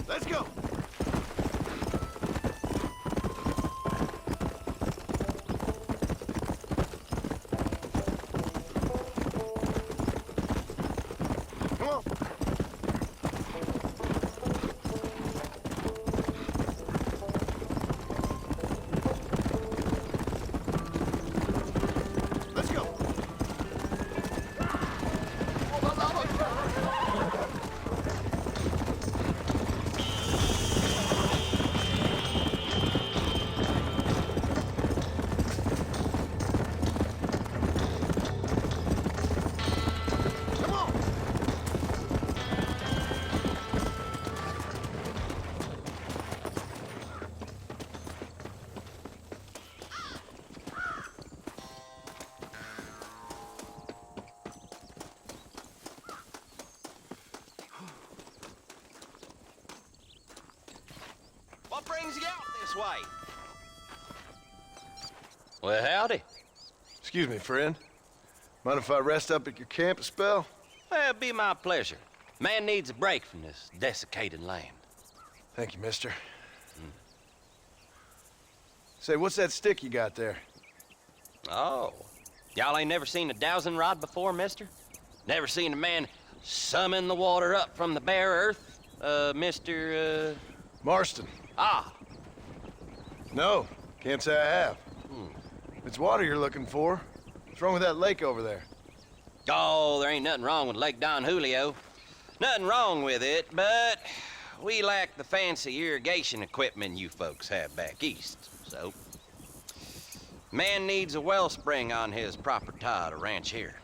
Let's go! Come on! Let's go! Come on! What brings you out this way? Well, howdy. Excuse me, friend. Mind if I rest up at your camp a spell? Well, it'd be my pleasure. Man needs a break from this desiccated land. Thank you, mister. Say, what's that stick you got there? Oh, y'all ain't never seen a dowsing rod before, mister? Never seen a man summon the water up from the bare earth? Mr. Marston. Ah, No, can't say I have. If it's water you're looking for, what's wrong with that lake over there? oh, there ain't nothing wrong with Lake Don Julio. Nothing wrong with it, but we lack the fancy irrigation equipment you folks have back east, so... Man needs a wellspring on his property to ranch here.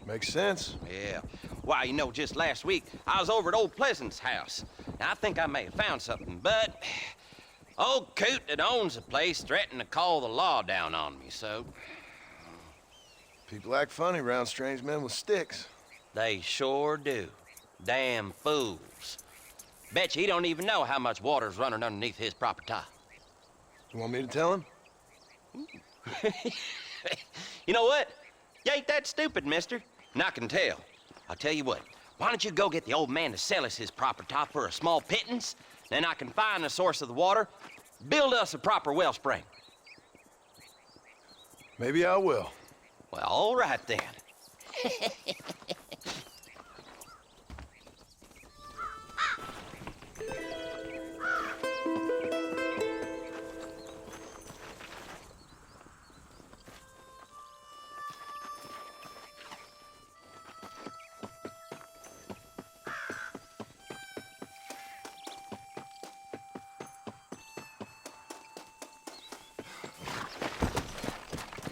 Makes sense. Yeah. Why, you know, just last week, I was over at old Pleasant's house. Now, I think I may have found something, but... Old coot that owns the place threatened to call the law down on me, so... People act funny around strange men with sticks. They sure do. Damn fools. Bet you he don't even know how much water's running underneath his property. You want me to tell him? You know what? You ain't that stupid, mister. And I can tell. I'll tell you what. Why don't you go get the old man to sell us his property for a small pittance? Then I can find the source of the water, build us a proper wellspring. Maybe I will. Well, all right then.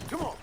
Come on.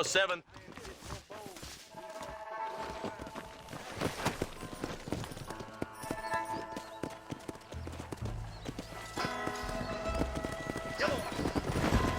Kilo 7.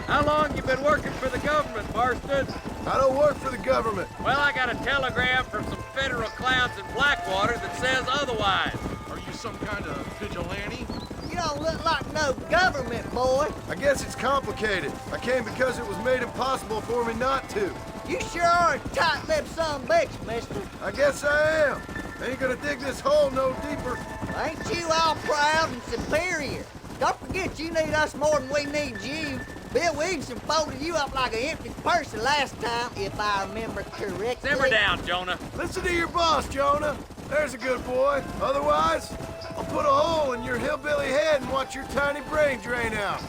How long you been working for the government, Marston? I don't work for the government. Well, I got a telegram from some federal clowns in Blackwater that says otherwise. Are you some kind of vigilante? You don't look like no government boy. I guess it's complicated. I came because it was made impossible for me not to. You sure are a tight-lipped son of a bitch, mister. I guess I am. Ain't gonna dig this hole no deeper. Ain't you all proud and superior? Don't forget you need us more than we need you. Bill Williamson folded you up like an empty purse the last time, if I remember correctly. Simmer down, Jonah. Listen to your boss, Jonah. There's a good boy. Otherwise, I'll put a hole in your hillbilly head and watch your tiny brain drain out.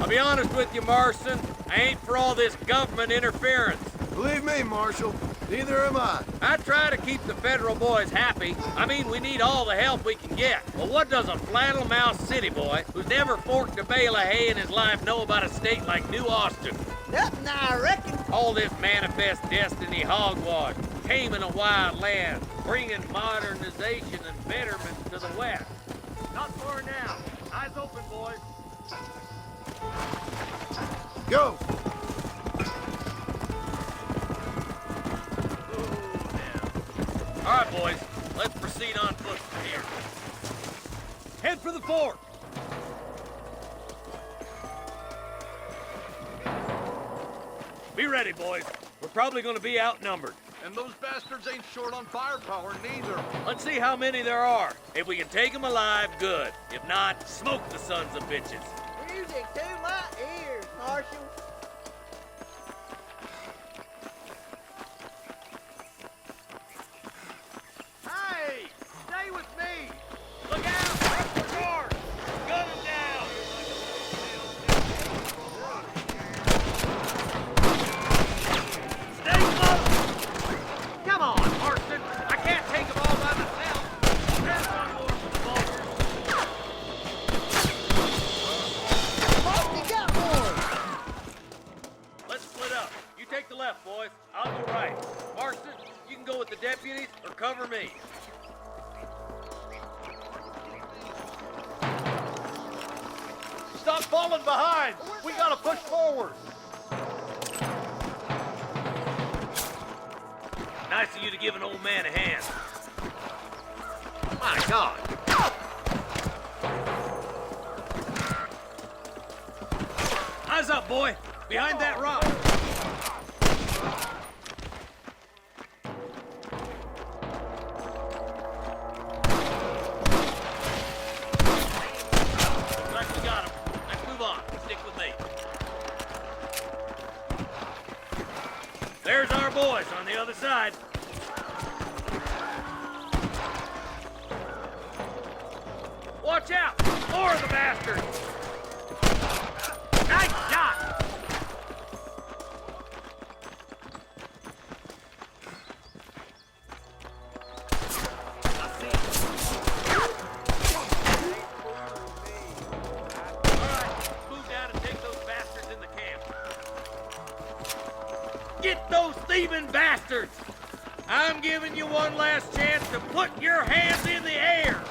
I'll be honest with you, Marston. I ain't for all this government interference. Believe me, Marshal, neither am I. I try to keep the federal boys happy. I mean, we need all the help we can get. Well, what does a flannel-mouthed city boy who's never forked a bale of hay in his life know about a state like New Austin? Nothing, I reckon. All this manifest destiny hogwash, taming a wild land, bringing modernization and betterment to the West. Not for now. Eyes open, boys. Go! All right, boys. Let's proceed on foot from here. Head for the fort. Be ready, boys. We're probably going to be outnumbered. And those bastards ain't short on firepower, neither. Let's see how many there are. If we can take them alive, good. If not, smoke the sons of bitches. Music to my ears, Marshal. Hey! Stay with me! Look out! That's the guard! Gun him down! Stay close! Come on, Marston! I can't take them all by myself! There's one more for the vultures! Marshal, got one. Let's split up. You take the left, boys. I'll go right. Marston, you can go with the deputies or cover me. Stop falling behind! We gotta push forward! Nice of you to give an old man a hand. My God. Eyes up, boy. Behind that rock. Looks like we got him. Let's move on. Stick with me. There's our boys on the other side. Watch out! More of the bastards! Nice shot! I see him. All right, let's move down and take those bastards in the camp. Get those thieving bastards! I'm giving you one last chance to put your hands in the air!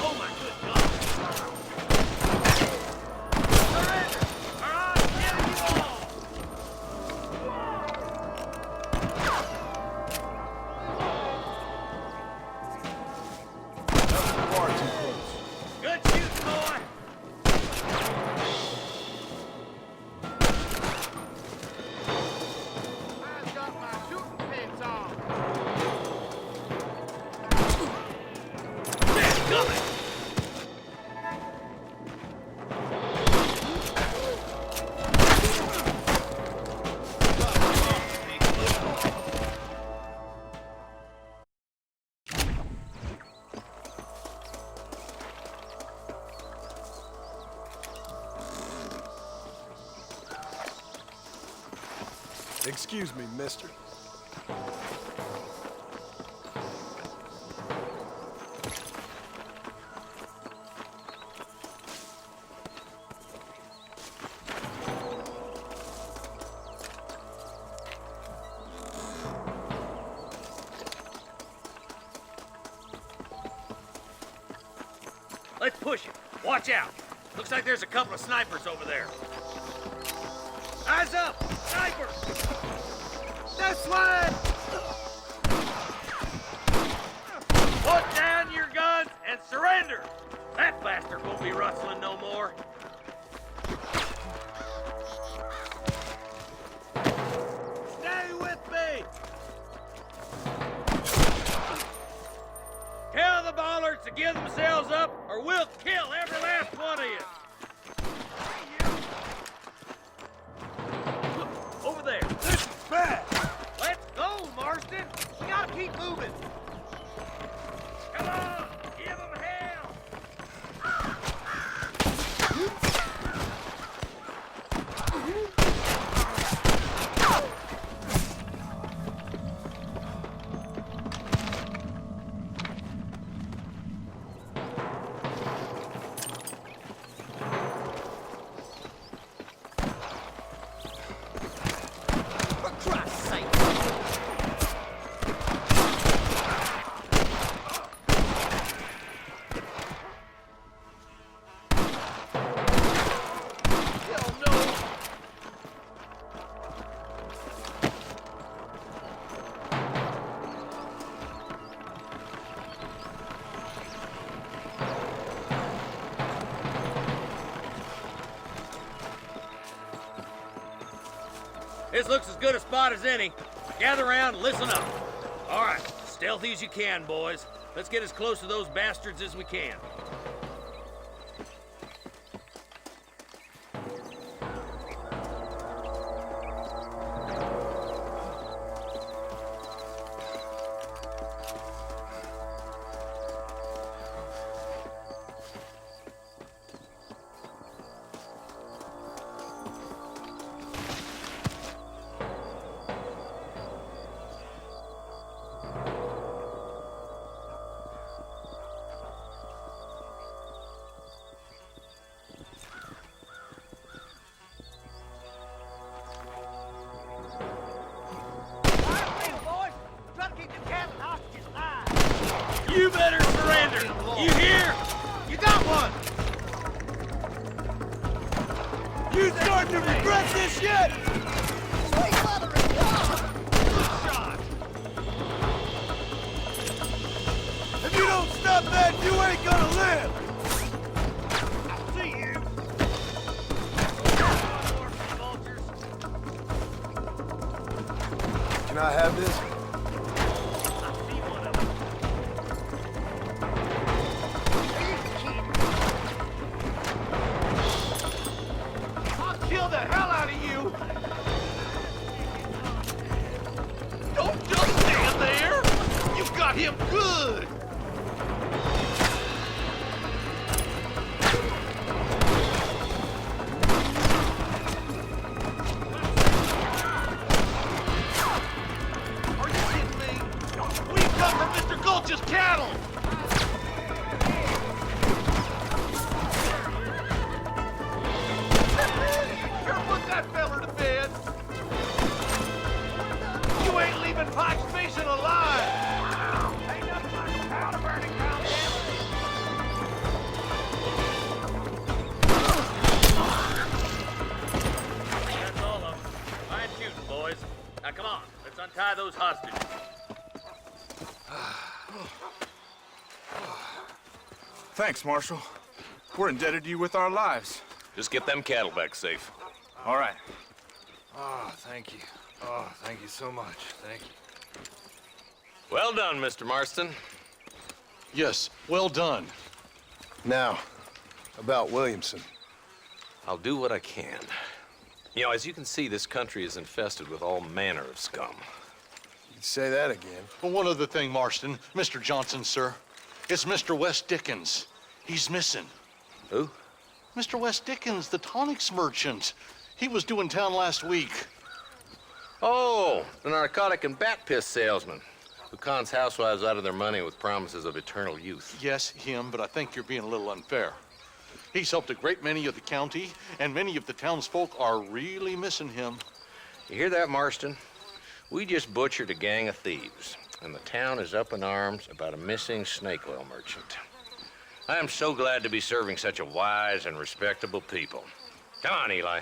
Oh my good God! Surrender! Or I'll kill you all! That was far too close. Good shooting, boy! I've got my shooting pants on. They're coming! Excuse me, mister. push it. Watch out. Looks like there's a couple of snipers over there. Eyes up! Sniper! This way! Put down your guns and surrender! That bastard won't be rustling no more. Stay with me! Tell the bollards to give themselves up, or we'll kill every last one of you! Over there. This is bad. Let's go, Marston! We gotta keep moving! Come on! Give them hell! For Christ's sake. Hell no! This looks as good a spot as any. Gather around and listen up. All right, stealthy as you can, boys. Let's get as close to those bastards as we can. You better surrender! You hear? You got one! You starting to regret this yet? Sweet mother of God! Shot! If you don't stop that, you ain't gonna live. I see you! Can I have this? I'll kill the hell out of you! Don't just stand there! You've got him good! Are you kidding me? We come from Mr. Gulch's cattle! Sure put that feller to bed! You ain't leaving Pike's Basin alive! Ain't nothing like a powder burning ground, That's all of them. Fine shooting, boys. Now come on, let's untie those hostages. Thanks, Marshal. We're indebted to you with our lives. Just get them cattle back safe. All right. Oh, thank you. Oh, thank you so much. Thank you. Well done, Mr. Marston. Yes, well done. Now, about Williamson. I'll do what I can. You know, as you can see, this country is infested with all manner of scum. You'd say that again. But one other thing, Marston. Mr. Johnson, sir. It's Mr. West Dickens. He's missing. Who? Mr. West Dickens, the tonics merchant. He was due in town last week. Oh, the narcotic and bat piss salesman who cons housewives out of their money with promises of eternal youth. Yes, him, but I think you're being a little unfair. He's helped a great many of the county, and many of the townsfolk are really missing him. You hear that, Marston? We just butchered a gang of thieves, and the town is up in arms about a missing snake oil merchant. I am so glad to be serving such a wise and respectable people. Come on, Eli.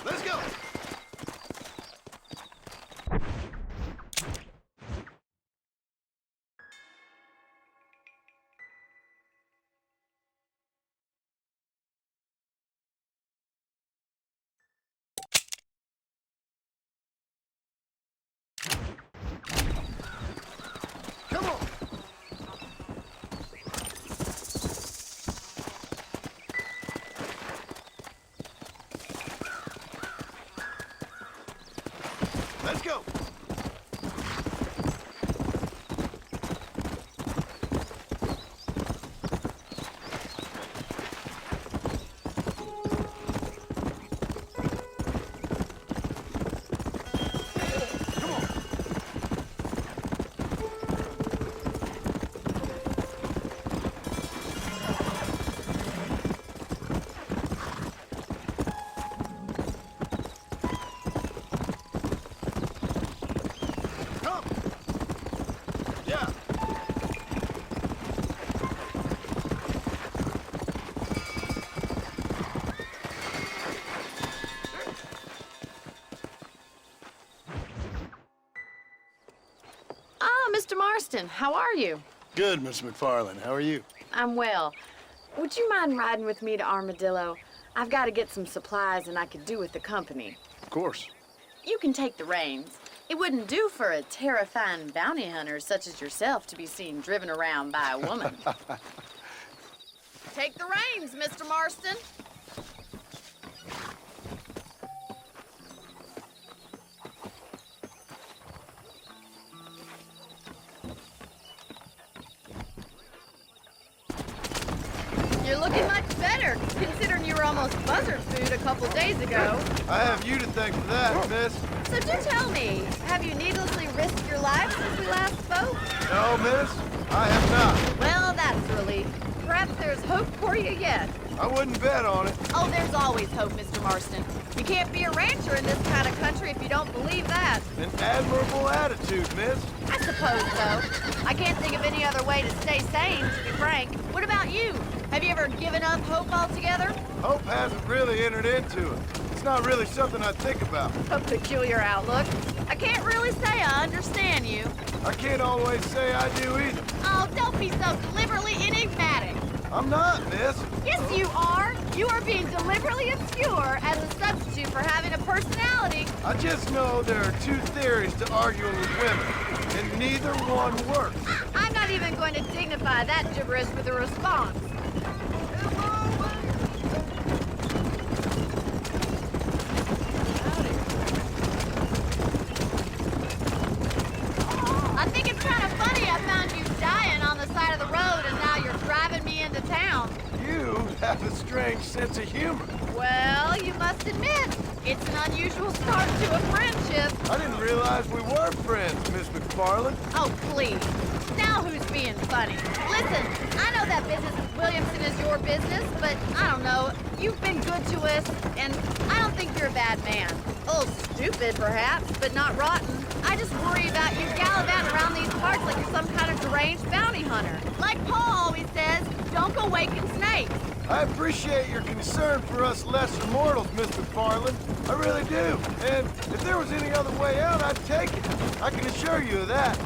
Let's go. Come on. Let's go. Come. Yeah. Ah, Mr. Marston, how are you? Good, Miss McFarland. How are you? I'm well. Would you mind riding with me to Armadillo? I've got to get some supplies and I could do with the company. Of course. You can take the reins. It wouldn't do for a terrifying bounty hunter such as yourself to be seen driven around by a woman. Take the reins, Mr. Marston. You're looking much better, considering you were almost buzzard food a couple days ago. I have you to thank for that, miss. So do tell me, have you needlessly risked your life since we last spoke? No, miss. I have not. Well, that's a relief. Perhaps there's hope for you yet. I wouldn't bet on it. Oh, there's always hope, Mr. Marston. You can't be a rancher in this kind of country if you don't believe that. An admirable attitude, miss. I suppose so. I can't think of any other way to stay sane, to be frank. What about you? Have you ever given up hope altogether? Hope hasn't really entered into it. It's not really something I think about. A peculiar outlook. I can't really say I understand you. I can't always say I do either. Oh, don't be so deliberately enigmatic. I'm not, miss. Yes, you are. You are being deliberately obscure as a substitute for having a personality. I just know there are two theories to arguing with women, and neither one works. I'm not even going to dignify that gibberish with a response. I think it's kind of funny I found you dying on the side of the road and now you're driving me into town. You have a strange sense of humor. Well, you must admit, it's an unusual start to a friendship. I didn't realize we were friends, Miss McFarland. Oh, please. Now who's being funny? Listen, I know that business with Williamson is your business, but I don't know. You've been good to us, and I don't think you're a bad man. A little stupid, perhaps, but not rotten. I just worry about you gallivanting around these parts like you're some kind of deranged bounty hunter. Like Paul always says, don't go waking snakes. I appreciate your concern for us lesser mortals, Miss McFarland. I really do. And if there was any other way out, I'd take it. I can assure you of that.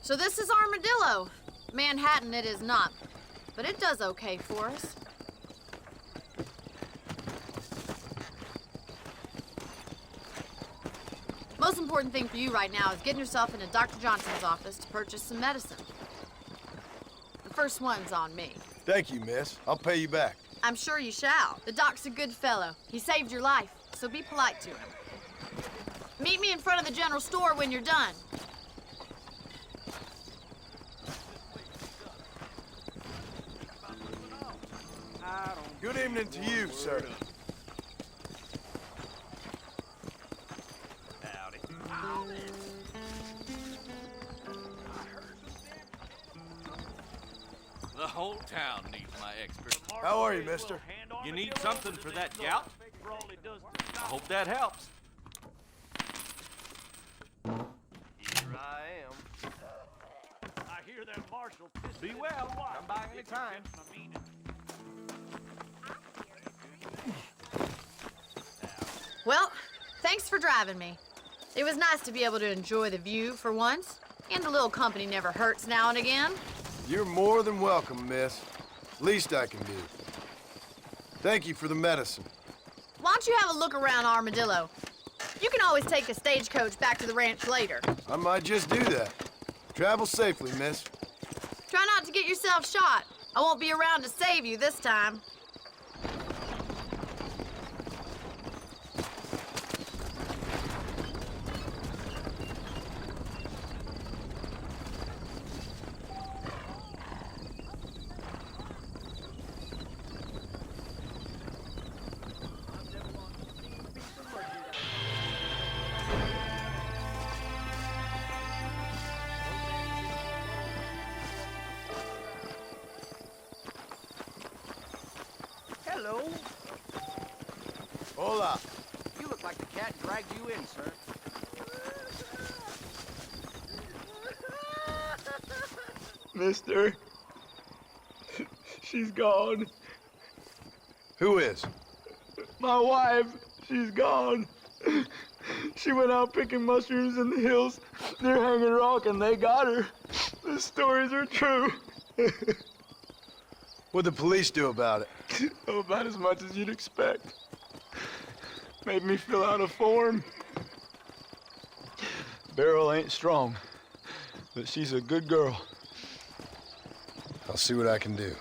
So this is Armadillo. Manhattan it is not, but it does okay for us. Most important thing for you right now is getting yourself into Dr. Johnson's office to purchase some medicine. The first one's on me. Thank you, miss. I'll pay you back. I'm sure you shall. The doc's a good fellow. He saved your life, so be polite to him. Meet me in front of the general store when you're done. Good evening to you, sir. The whole town needs my expert. How are you, mister? You need something for that gout? I hope that helps. Here I am. I hear that marshal. Be well. Come by any time. Well, thanks for driving me. It was nice to be able to enjoy the view for once, and a little company never hurts now and again. You're more than welcome, miss. Least I can do. Thank you for the medicine. Why don't you have a look around Armadillo? You can always take a stagecoach back to the ranch later. I might just do that. Travel safely, miss. Try not to get yourself shot. I won't be around to save you this time. Hello. Hola. You look like the cat dragged you in, sir. Mister, she's gone. Who is? My wife, she's gone. She went out picking mushrooms in the hills near Hanging Rock and they got her. The stories are true. What'd the police do about it? Oh, about as much as you'd expect. Made me fill out a form. Beryl ain't strong, but she's a good girl. I'll see what I can do.